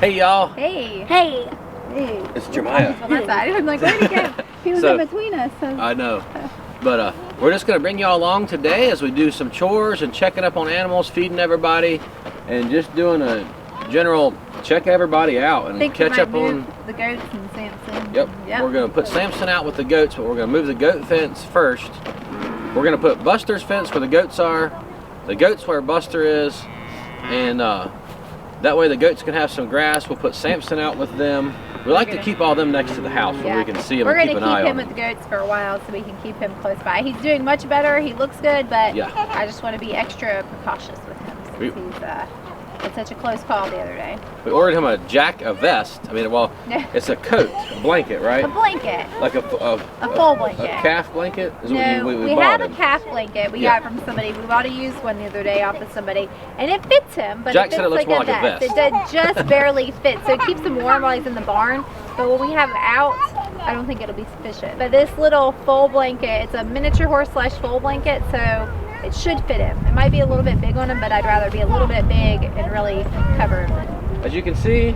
Hey y'all. Hey. Hey. Hey. It's Jeremiah. On that side. I'm like, where'd he go? He was in between us. So. I know. But we're just going to bring y'all along today as we do some chores and checking up on animals, feeding everybody, and just doing a general check everybody out and catch up on the goats and Samson. Yep. We're going to put Samson out with the goats, but we're going to move the goat fence first. We're going to put Buster's fence where the goats are, the goats where Buster is, and that way the goats can have some grass. We'll put Samson out with them. We like to keep all them next to the house where we can see them and keep an eye on them. We're going to keep him with the goats for a while so we can keep him close by. He's doing much better. He looks good, but I just want to be extra precautious with him since he's had such a close call the other day. We ordered him a vest. I mean, well, it's a coat, a blanket, right? A blanket. Like a full blanket. A calf blanket? Is no, what we have a calf blanket we got from somebody. We bought a used one the other day off of somebody, and it fits him, but Jack it fits said it looks like more like a vest. It does just barely fit, so it keeps him warm while he's in the barn. But when we have it out, I don't think it'll be sufficient. But this little full blanket, it's a miniature horse / full blanket, so it should fit him. It might be a little bit big on him, but I'd rather be a little bit big and really cover him. As you can see,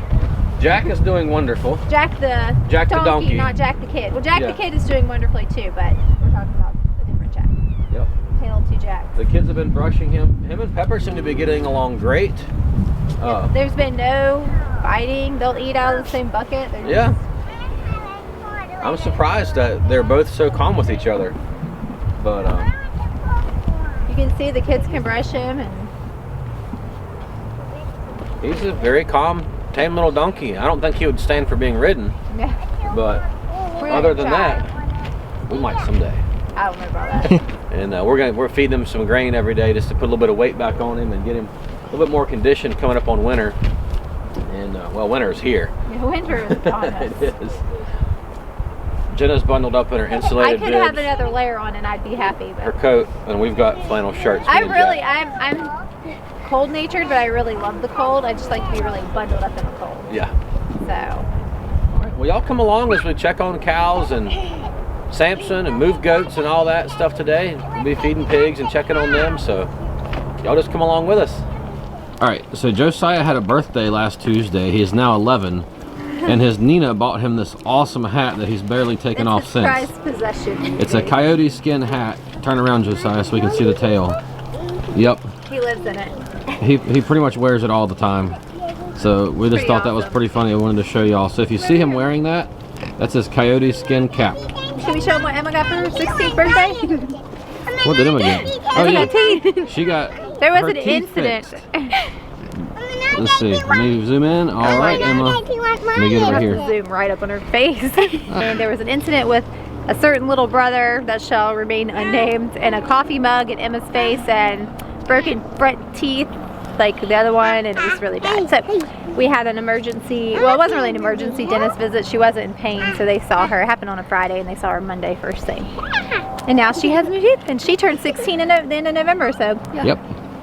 Jack is doing wonderful. Jack the donkey, not Jack the kid. Well, Jack the kid is doing wonderfully too, but we're talking about a different Jack. Yep. Tale of two Jacks. The kids have been brushing him. Him and Pepper seem to be getting along great. There's been no fighting. They'll eat out of the same bucket. I'm surprised that they're both so calm with each other. But you can see the kids can brush him, and he's a very calm, tame little donkey. I don't think he would stand for being ridden. Yeah. But other than that, we might someday. I don't know about that. And we're feeding him some grain every day just to put a little bit of weight back on him and get him a little bit more conditioned coming up on winter. And well, winter's here. Yeah, winter is on us. It is. Jenna's bundled up in her insulated I could have another layer on and I'd be happy. But her coat, and we've got flannel shirts. I'm cold natured, but I really love the cold. I just like to be really bundled up in the cold. Yeah. So. All right, well, y'all come along as we check on cows and Samson and move goats and all that stuff today. We'll be feeding pigs and checking on them, so y'all just come along with us. All right, so Josiah had a birthday last Tuesday. He is now 11. And his Nina bought him this awesome hat that he's barely taken off since. It's a prized possession. It's a coyote skin hat. Turn around, Josiah, so we can see the tail. Yep. He lives in it. He pretty much wears it all the time. So we just thought that was pretty funny. I wanted to show y'all. So if you see him wearing that, that's his coyote skin cap. Should we show him what Emma got for her 16th birthday? What did Emma get? Oh yeah, teeth. She got. There was an incident. Let's see. Let me zoom in. All right, Emma. Let me get over here. Zoom right up on her face. And there was an incident with a certain little brother that shall remain unnamed, and a coffee mug in Emma's face, and broken front teeth like the other one, and it was really bad. So we had an emergency. Well, it wasn't really an emergency dentist visit. She wasn't in pain, so they saw her. It happened on a Friday, and they saw her Monday first thing. And now she has new teeth, and she turned 16 in the end of November. So yeah. Yep.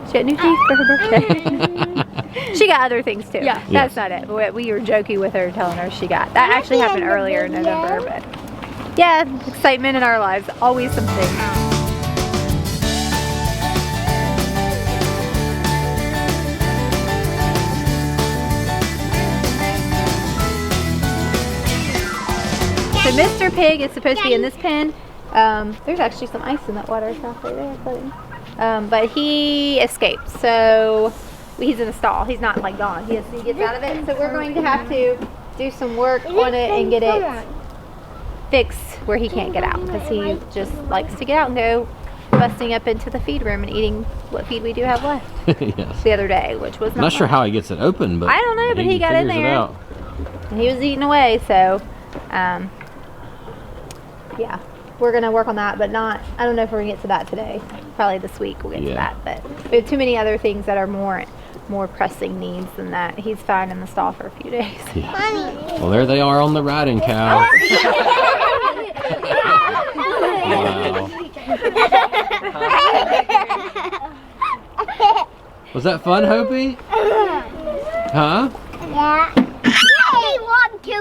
She got new teeth for her birthday. She got other things too. Yeah. That's not it. We were joking with her, telling her she got. That actually happened earlier in November, but yeah, excitement in our lives. Always something. So Mr. Pig is supposed to be in this pen. There's actually some ice in that water stuff right there. But he escaped, so he's in a stall. He's not like gone. He gets out of it. So we're going to have to do some work on it and get it fixed where he can't get out, because he just likes to get out and go busting up into the feed room and eating what feed we do have left. Yes. The other day, which was not sure how he gets it open, but I don't know, but he got in there. And he was eating away, so yeah. We're gonna work on that, but not, I don't know if we're gonna get to that today. Probably this week we'll get to that, but we have too many other things that are more pressing needs than that. He's fine in the stall for a few days. Yeah. Well, there they are on the riding cow. Wow. Was that fun, Hopi? Huh? Yeah. Yay, 1, 2, 3.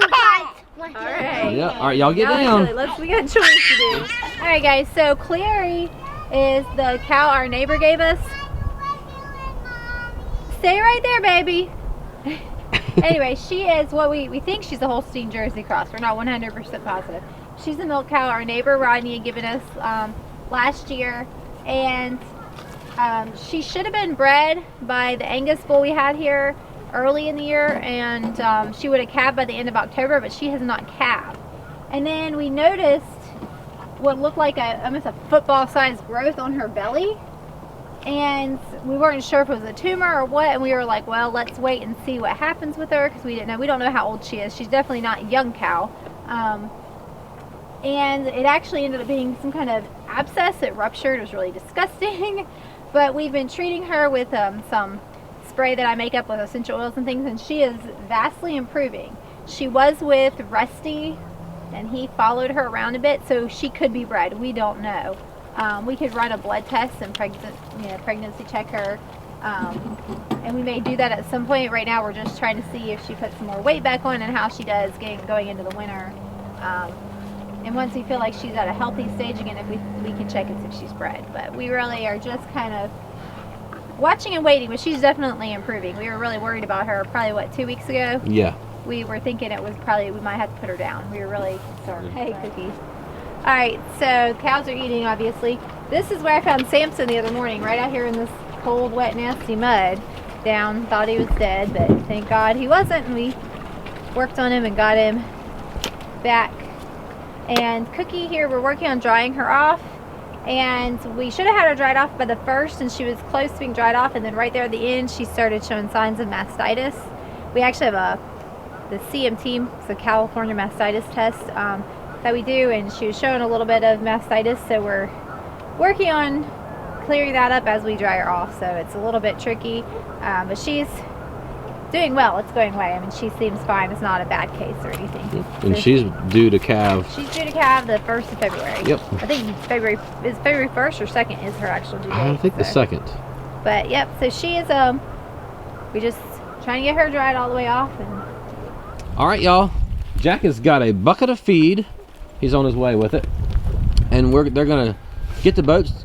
Alright. Yeah. Alright, y'all get down. We got chores to do. Alright guys, so Clary is the cow our neighbor gave us. Stay right there, baby. Anyway, she is what we think she's a Holstein Jersey cross. We're not 100% positive. She's a milk cow our neighbor Rodney had given us last year, and she should have been bred by the Angus bull we had here early in the year, and she would have calved by the end of October, but she has not calved. And then we noticed what looked like almost a football-sized growth on her belly, and we weren't sure if it was a tumor or what, and we were like, well, let's wait and see what happens with her, because we don't know how old she is. She's definitely not a young cow. And it actually ended up being some kind of abscess. It ruptured. It was really disgusting. But we've been treating her with some spray that I make up with essential oils and things, and she is vastly improving. She was with Rusty, and he followed her around a bit, so she could be bred. We don't know. We could run a blood test and pregnancy check her, and we may do that at some point. Right now, we're just trying to see if she puts some more weight back on and how she does going into the winter. And once we feel like she's at a healthy stage again, if we can check and see if she's bred. But we really are just kind of watching and waiting, but she's definitely improving. We were really worried about her probably, what, 2 weeks ago? Yeah. We were thinking it was probably, we might have to put her down. We were really concerned. Hey, Cookie. All right, so cows are eating, obviously. This is where I found Samson the other morning, right out here in this cold, wet, nasty mud. Down, thought he was dead, but thank God he wasn't. And we worked on him and got him back. And Cookie here, we're working on drying her off, and we should have had her dried off by the 1st, and she was close to being dried off, and then right there at the end she started showing signs of mastitis. We actually have the CMT, so California mastitis test that we do, and she was showing a little bit of mastitis, so we're working on clearing that up as we dry her off. So it's a little bit tricky, but she's doing well. It's going away. I mean, she seems fine. It's not a bad case or anything. And so she's due to calve. She's due to calve the 1st of February. Yep. I think February 1st or 2nd is her actual due date. I think the 2nd. But yep, so she is we just trying to get her dried all the way off. And all right, y'all. Jack has got a bucket of feed. He's on his way with it, and they're gonna get the boats.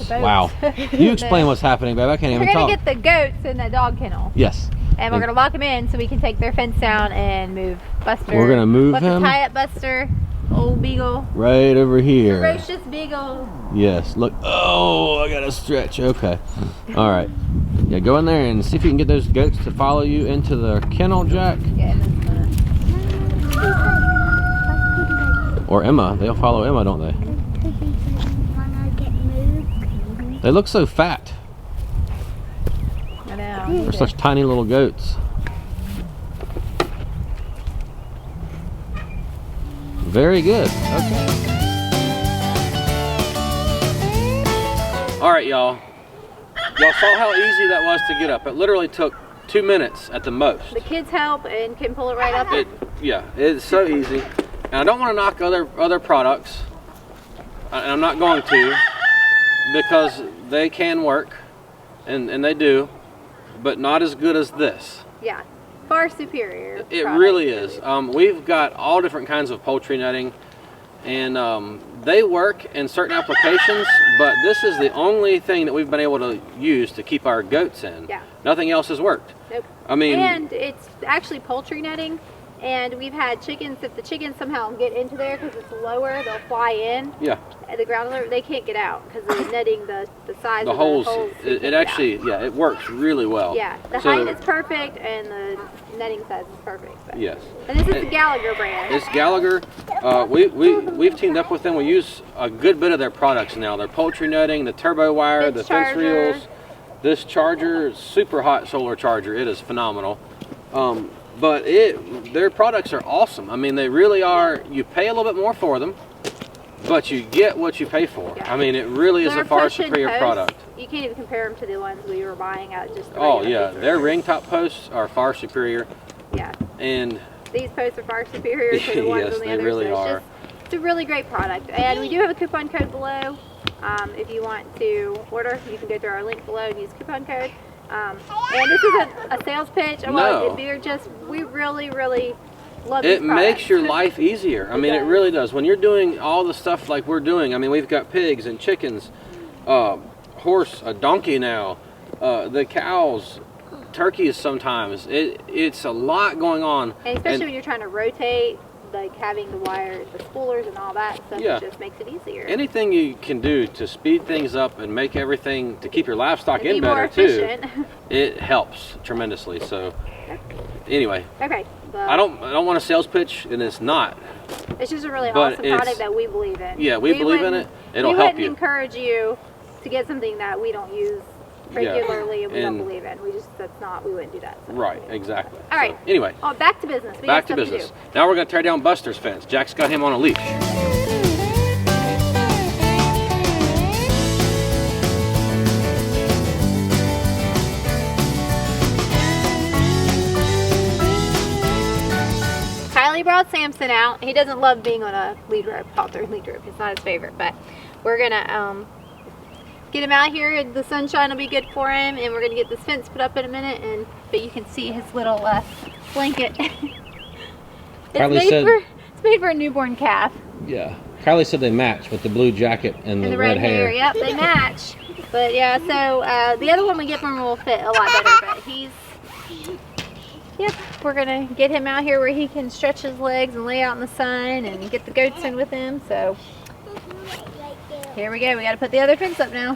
Wow. You explain what's happening, babe. I can't even talk. We're gonna get the goats in the dog kennel. Yes. And we're gonna lock them in so we can take their fence down and move Buster. We're gonna move him. Tie up Buster, old Beagle. Right over here. Ferocious Beagle. Yes. Look. Oh, I gotta stretch. Okay. All right. Yeah, go in there and see if you can get those goats to follow you into the kennel, Jack. Yeah. Or Emma. They'll follow Emma, don't they? They look so fat. I know. They're such tiny little goats. Very good. Okay. All right, y'all. Y'all saw how easy that was to get up. It literally took 2 minutes at the most. The kids help and can pull it right up. Yeah, it's so easy. And I don't want to knock other products, and I'm not going to, because they can work, and they do, but not as good as this. Yeah, far superior. It really is. We've got all different kinds of poultry netting, and they work in certain applications, but this is the only thing that we've been able to use to keep our goats in. Yeah. Nothing else has worked. Nope. I mean, and it's actually poultry netting. And we've had chickens, if the chickens somehow get into there because it's lower, they'll fly in. Yeah. At the ground level, they can't get out because of the netting, the size the of holes. the holes. It actually, yeah, it works really well. Yeah, the height is perfect and the netting size is perfect. But. Yes. And this is the Gallagher brand. It's Gallagher. We've teamed up with them. We use a good bit of their products now. Their poultry netting, the turbo wire, the fence reels. This charger, super hot solar charger. It is phenomenal. But their products are awesome. I mean, they really are. You pay a little bit more for them, but you get what you pay for. Yeah. I mean, it really is a far superior product. You can't even compare them to the ones we were buying at just. Oh yeah, their ring top posts are far superior. Yeah. And these posts are far superior to the ones yes, on the they other. really are. It's a really great product, and we do have a coupon code below. If you want to order, you can go through our link below and use coupon code. And this isn't a sales pitch. No. We really, really love it. It makes your life easier. I mean, it really does. When you're doing all the stuff like we're doing, I mean, we've got pigs and chickens, horse, a donkey now, the cows, turkey is sometimes it's a lot going on, and especially when you're trying to rotate, like having the wire, the spoolers and all that stuff, yeah, it just makes it easier. Anything you can do to speed things up and make everything, to keep your livestock and in be more better efficient. too, it helps tremendously. So anyway, okay, I don't want a sales pitch, and it's not. It's just a really But awesome product that we believe in. Yeah, we believe in it. It'll help you. We wouldn't encourage you to get something that we don't use regularly and we don't believe in. We wouldn't do that. So. Right, exactly. All right. So, anyway. Oh, back to business. Back to business. Now we're going to tear down Buster's fence. Jack's got him on a leash. Kylie brought Samson out. He doesn't love being on a lead rope, halter lead rope. It's not his favorite, but we're gonna get him out here. The sunshine will be good for him, and we're gonna get this fence put up in a minute. But you can see his little blanket. It's made for a newborn calf. Yeah, Kylie said they match with the blue jacket and the red hair. Yep, they match. But yeah, so the other one we get from him will fit a lot better. But yep, we're gonna get him out here where he can stretch his legs and lay out in the sun and get the goats in with him. So here we go. We got to put the other fence up now.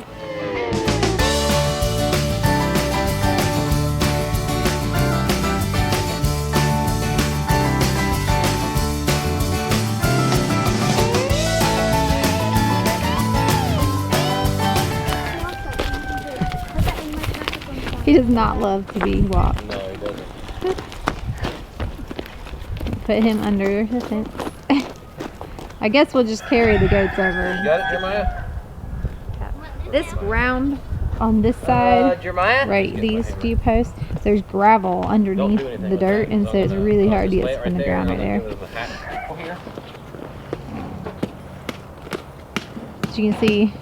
He does not love to be walked. No, he doesn't. Put him under the fence. I guess we'll just carry the goats over. You got it, Jeremiah? This ground on this side, Jeremiah? right, these few posts, there's gravel underneath the dirt, and so it's really hard to get from the ground right there. As you can see,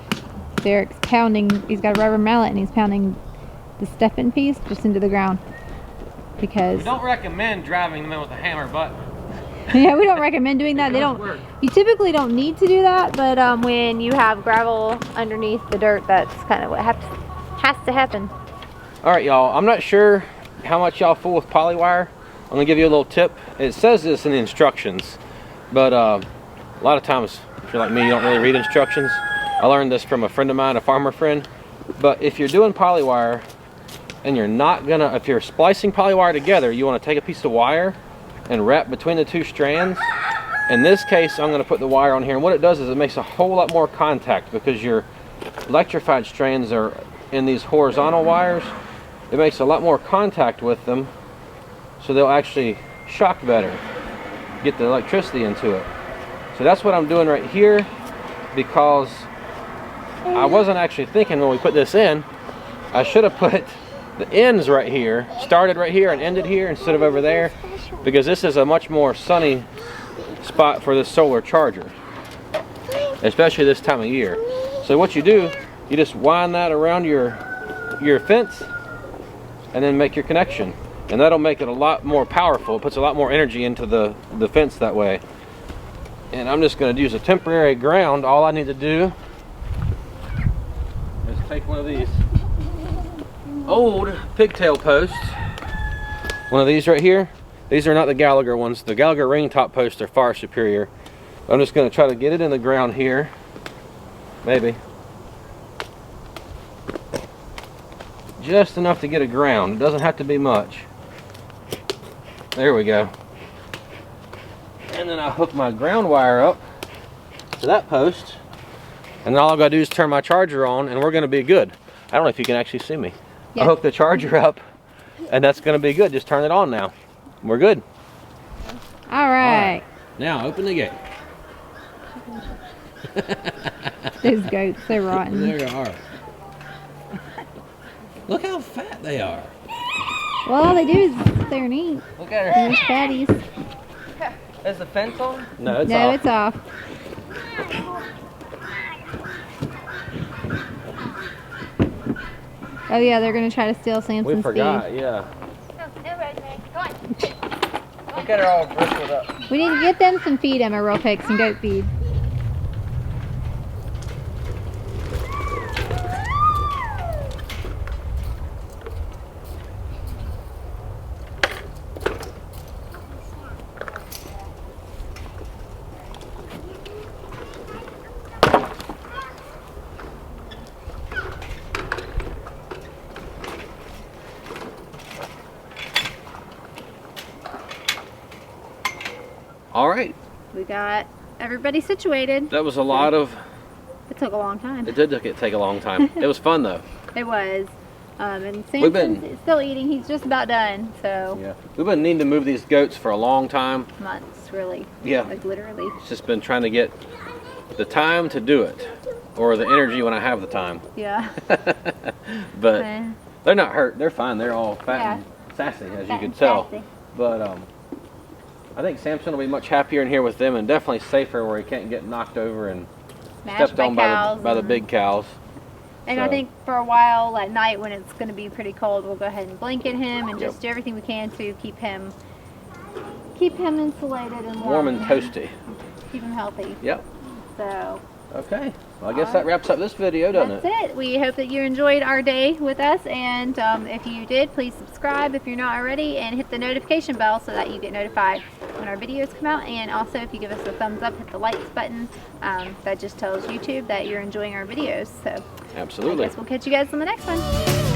Derek's pounding, he's got a rubber mallet and he's pounding the stepping piece just into the ground. Because We don't recommend driving them in with a hammer, but yeah, we don't recommend doing that. They don't. You typically don't need to do that, but when you have gravel underneath the dirt, that's kind of what has to happen. All right, y'all. I'm not sure how much y'all fool with polywire. I'm gonna give you a little tip. It says this in the instructions, but a lot of times, if you're like me, you don't really read instructions. I learned this from a friend of mine, a farmer friend. But if you're doing polywire, and if you're splicing polywire together, you want to take a piece of wire and wrap between the two strands. In this case, I'm going to put the wire on here, and what it does is it makes a whole lot more contact because your electrified strands are in these horizontal wires. It makes a lot more contact with them, so they'll actually shock better, get the electricity into it. So that's what I'm doing right here, because I wasn't actually thinking when we put this in, I should have put the ends right here, started right here and ended here instead of over there, because this is a much more sunny spot for this solar charger, especially this time of year. So what you do, you just wind that around your fence and then make your connection, and that'll make it a lot more powerful. It puts a lot more energy into the fence that way. And I'm just going to use a temporary ground. All I need to do is take one of these old pigtail posts, one of these right here. These are not the Gallagher ones. The Gallagher ring top posts are far superior. I'm just going to try to get it in the ground here, maybe just enough to get a ground. It doesn't have to be much. There we go. And then I hook my ground wire up to that post, and then all I've got to do is turn my charger on, and we're going to be good. I don't know if you can actually see me. Yeah. I hook the charger up, and that's going to be good. Just turn it on now. We're good. All right. Now open the gate. Those goats, they're rotten. They are. Look how fat they are. Well, all they do is sit there and eat. Look at her. There's fatties. Is the fence on? No, it's off. No, it's off. Oh yeah, they're gonna try to steal Samson's We forgot, feed. yeah. Look at her all bristled up. We need to get them some feed, Emma, real quick, some goat feed. All right. We got everybody situated. That was a lot of. It took a long time. It did take a long time. It was fun though. It was. And Samson's still eating. He's just about done. So Yeah, we've been needing to move these goats for a long time. months, really. Yeah. Like literally. It's just been trying to get the time to do it, or the energy when I have the time. Yeah. But Eh, they're not hurt. They're fine. They're all fat and sassy, as you fat can and tell. sassy. But I think Samson will be much happier in here with them, and definitely safer where he can't get knocked over and Smashed stepped on by the and- big cows. And I So- think for a while at night when it's going to be pretty cold, we'll go ahead and blanket him and just do everything we can to keep him insulated and Warm and toasty. keep him healthy. Yep. So Okay. Well, I guess that wraps up this video, doesn't that's it? it. We hope that you enjoyed our day with us, and if you did, please subscribe if you're not already, and hit the notification bell so that you get notified when our videos come out. And also, if you give us a thumbs up, hit the likes button. That just tells YouTube that you're enjoying our videos. So I Absolutely. guess we'll catch you guys on the next one.